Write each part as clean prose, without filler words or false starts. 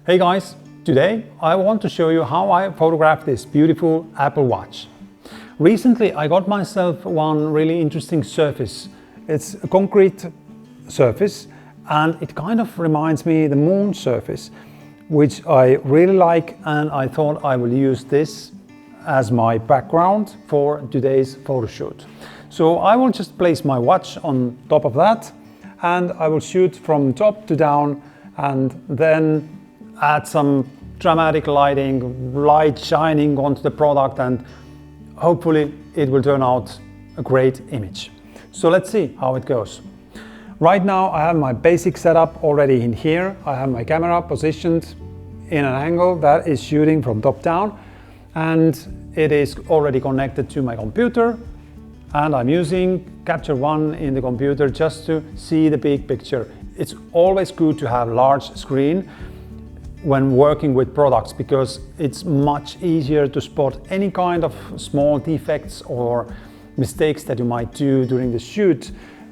Hey guys, today I want to show you how I photographed this beautiful Apple Watch. Recently I got myself one really interesting surface. It's a concrete surface and it kind of reminds me the moon surface, which I really like, and I thought I will use this as my background for today's photo shoot. So I will just place my watch on top of that and I will shoot from top to down and then add some dramatic lighting, light shining onto the product, and hopefully it will turn out a great image. So let's see how it goes. Right now I have my basic setup already in here. I have my camera positioned in an angle that is shooting from top down, and it is already connected to my computer, and I'm using Capture One in the computer just to see the big picture. It's always good to have large screen when working with products, because it's much easier to spot any kind of small defects or mistakes that you might do during the shoot,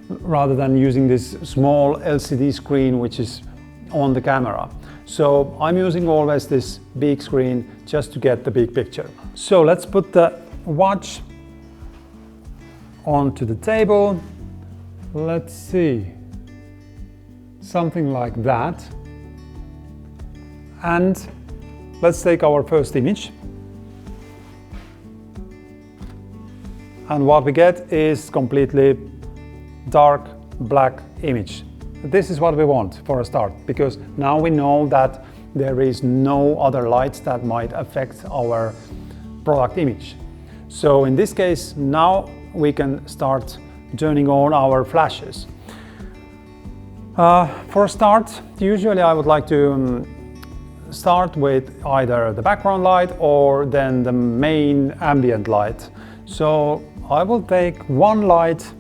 rather than using this small LCD screen which is on the camera. So I'm using always this big screen just to get the big picture. So let's put the watch onto the table. Let's see, something like that. And let's take our first image. And what we get is completely dark black image. This is what we want for a start, because now we know that there is no other lights that might affect our product image. So in this case, now we can start turning on our flashes. For a start, usually I would like to start with either the background light or then the main ambient light. So I will take one light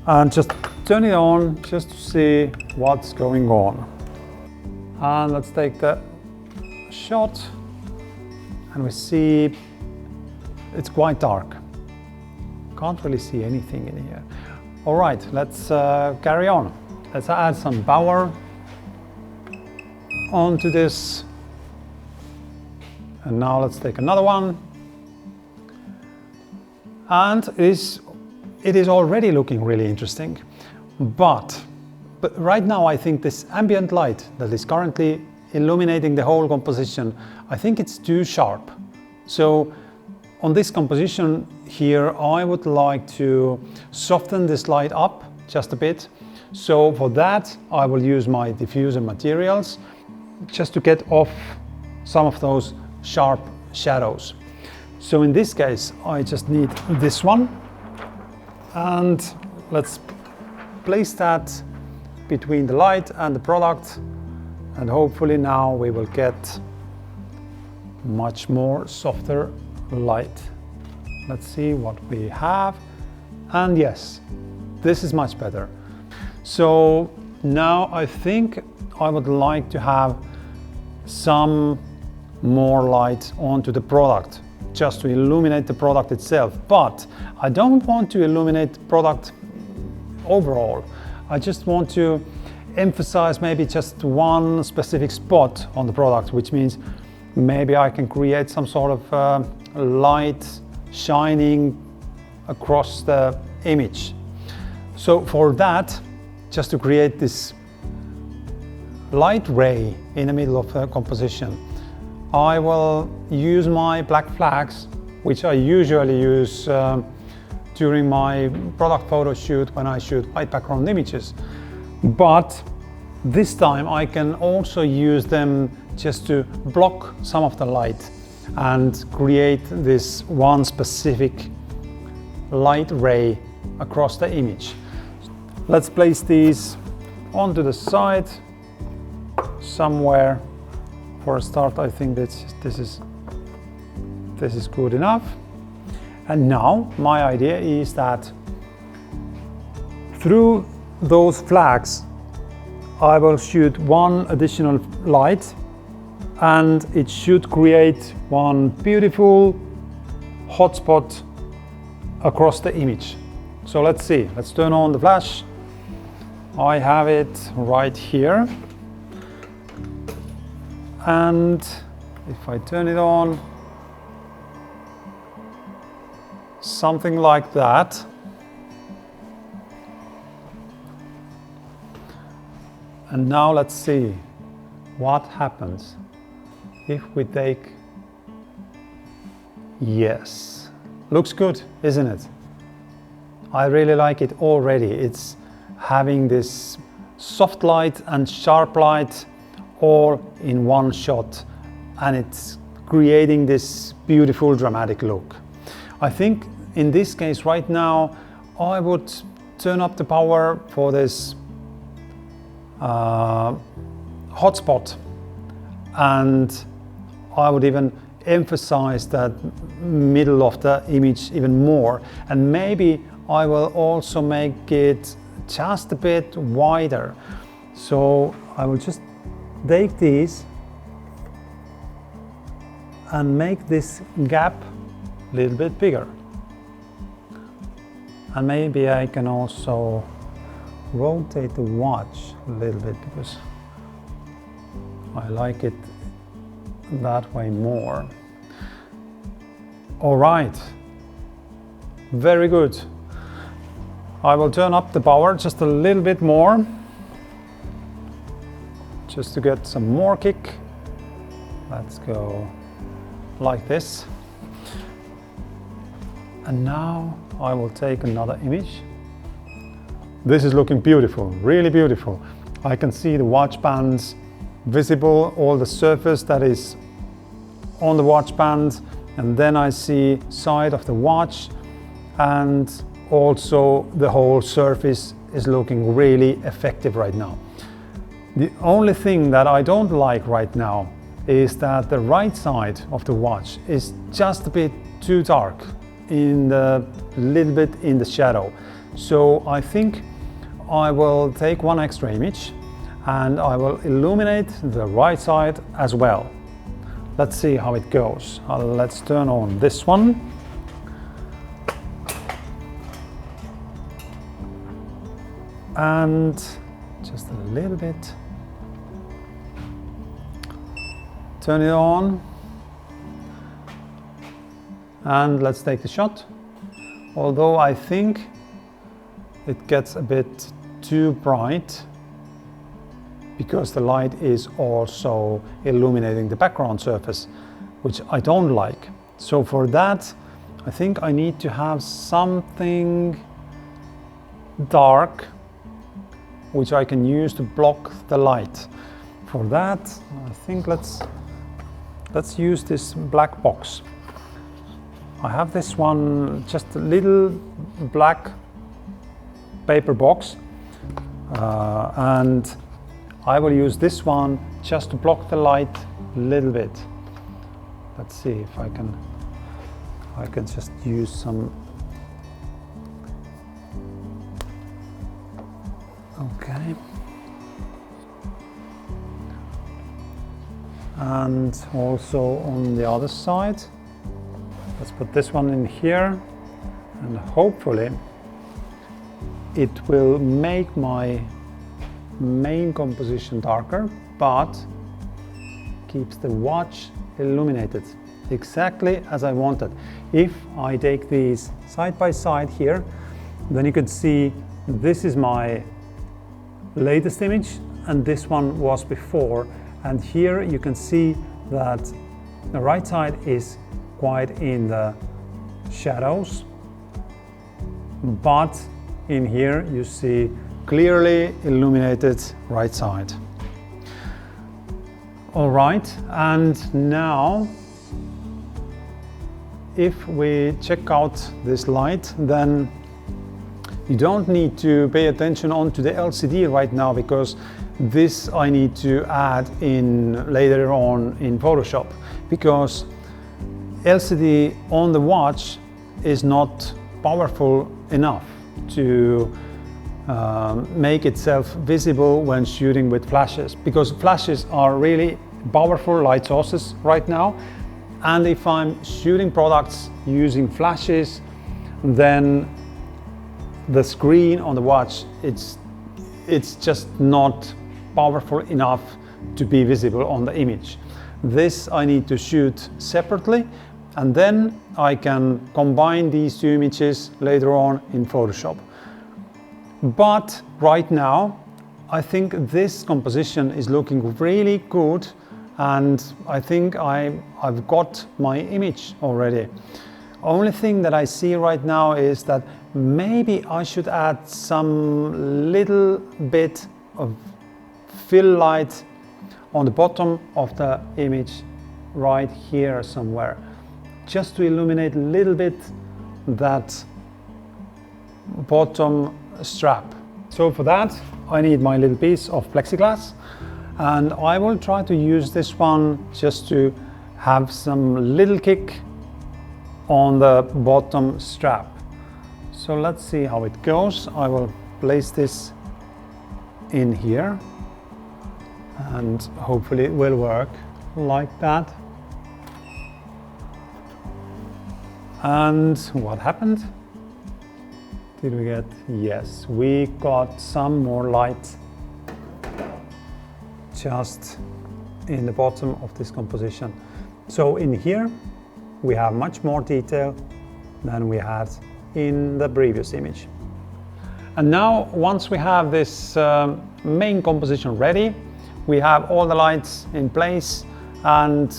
and just turn it on just to see what's going on. And let's take the shot, and we see it's quite dark. Can't really see anything in here. All right, let's carry on. Let's add some power onto this, and now let's take another one, and it is already looking really interesting, but right now I think this ambient light that is currently illuminating the whole composition, I think it's too sharp. So on this composition here I would like to soften this light up just a bit. So for that I will use my diffuser materials just to get off some of those sharp shadows. So in this case I just need this one, and let's place that between the light and the product, and hopefully now we will get much more softer light. Let's see what we have, and yes, this is much better. So now I think I would like to have some more light onto the product, just to illuminate the product itself. But I don't want to illuminate the product overall. I just want to emphasize maybe just one specific spot on the product, which means maybe I can create some sort of light shining across the image. So for that, just to create this light ray in the middle of the composition, I will use my black flags, which I usually use during my product photo shoot when I shoot white background images. But this time I can also use them just to block some of the light and create this one specific light ray across the image. Let's place these onto the side somewhere. For a start, I think this is good enough. And now my idea is that through those flags I will shoot one additional light, and it should create one beautiful hotspot across the image. So let's see, let's turn on the flash. I have it right here. And if I turn it on, something like that. And now let's see what happens if we take, yes, looks good, isn't it? I really like it already. It's having this soft light and sharp light all in one shot, and it's creating this beautiful dramatic look. I think in this case right now I would turn up the power for this hotspot, and I would even emphasize that middle of the image even more, and maybe I will also make it just a bit wider. So I will just take these and make this gap a little bit bigger, and maybe I can also rotate the watch a little bit because I like it that way more. All right, very good. I will turn up the power just a little bit more, just to get some more kick. Let's go like this. And now I will take another image. This is looking beautiful, really beautiful. I can see the watch bands visible, all the surface that is on the watch band, and then I see side of the watch, and also the whole surface is looking really effective right now. The only thing that I don't like right now is that the right side of the watch is just a bit too dark, in the little bit in the shadow. So I think I will take one extra image and I will illuminate the right side as well. Let's see how it goes. Let's turn on this one. And just a little bit. Turn it on. And let's take the shot. Although I think it gets a bit too bright because the light is also illuminating the background surface, which I don't like. So for that, I think I need to have something dark which I can use to block the light. For that, I think let's use this black box. I have this one, just a little black paper box, and I will use this one just to block the light a little bit. Let's see if I can just use some. Okay. And also on the other side. Let's put this one in here, and hopefully it will make my main composition darker, but keeps the watch illuminated exactly as I wanted. If I take these side by side here, then you can see this is my latest image and this one was before, and here you can see that the right side is quite in the shadows, but in here you see clearly illuminated right side. All right, and now if we check out this light, then you don't need to pay attention onto the LCD right now, because this I need to add in later on in Photoshop, because LCD on the watch is not powerful enough to make itself visible when shooting with flashes, because flashes are really powerful light sources right now, and if I'm shooting products using flashes, then the screen on the watch, it's just not powerful enough to be visible on the image. This I need to shoot separately, and then I can combine these two images later on in Photoshop. But right now I think this composition is looking really good, and I think I've got my image already. Only thing that I see right now is that maybe I should add some little bit of fill light on the bottom of the image right here somewhere, just to illuminate a little bit that bottom strap. So for that I need my little piece of plexiglass, and I will try to use this one just to have some little kick on the bottom strap. So let's see how it goes. I will place this in here and hopefully it will work like that. And what happened? Did we get? Yes, we got some more light just in the bottom of this composition. So in here we have much more detail than we had in the previous image. And now once we have this main composition ready, we have all the lights in place, and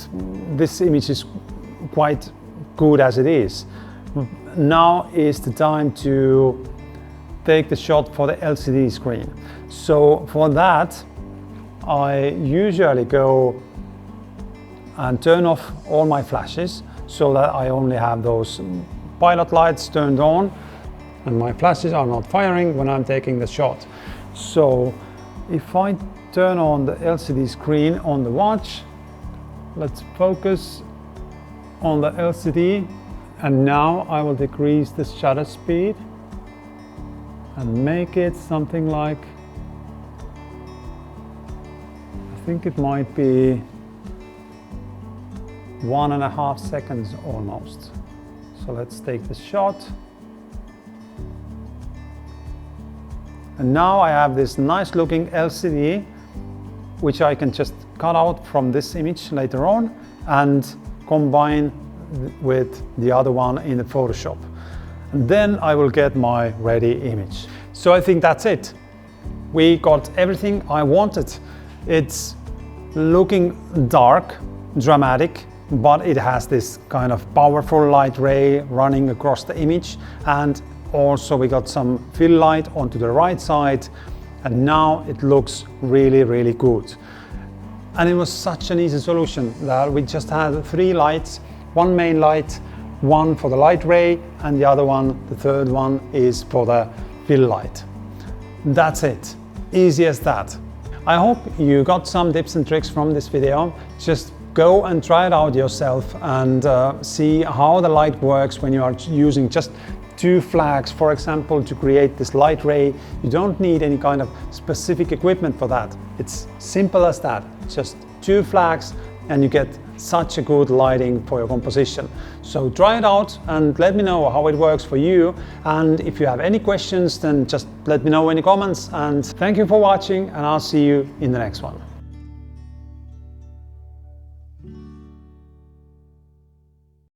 this image is quite good as it is. Now is the time to take the shot for the LCD screen. So for that I usually go and turn off all my flashes so that I only have those pilot lights turned on and my flashes are not firing when I'm taking the shot. So if I turn on the LCD screen on the watch, let's focus on the LCD, and now I will decrease the shutter speed and make it something like, I think it might be 1.5 seconds almost. So let's take the shot. And now I have this nice looking LCD, which I can just cut out from this image later on and combine with the other one in the Photoshop. And then I will get my ready image. So I think that's it. We got everything I wanted. It's looking dark, dramatic, but it has this kind of powerful light ray running across the image, and also we got some fill light onto the right side, and now it looks really, really good. And it was such an easy solution that we just had 3 lights, one main light, one for the light ray, and the other one, the third one, is for the fill light. That's it, easy as that. I hope you got some tips and tricks from this video. Just go and try it out yourself and see how the light works when you are using just 2 flags, for example, to create this light ray. You don't need any kind of specific equipment for that. It's simple as that, just 2 flags and you get such a good lighting for your composition. So try it out and let me know how it works for you. And if you have any questions, then just let me know in the comments. And thank you for watching, and I'll see you in the next one.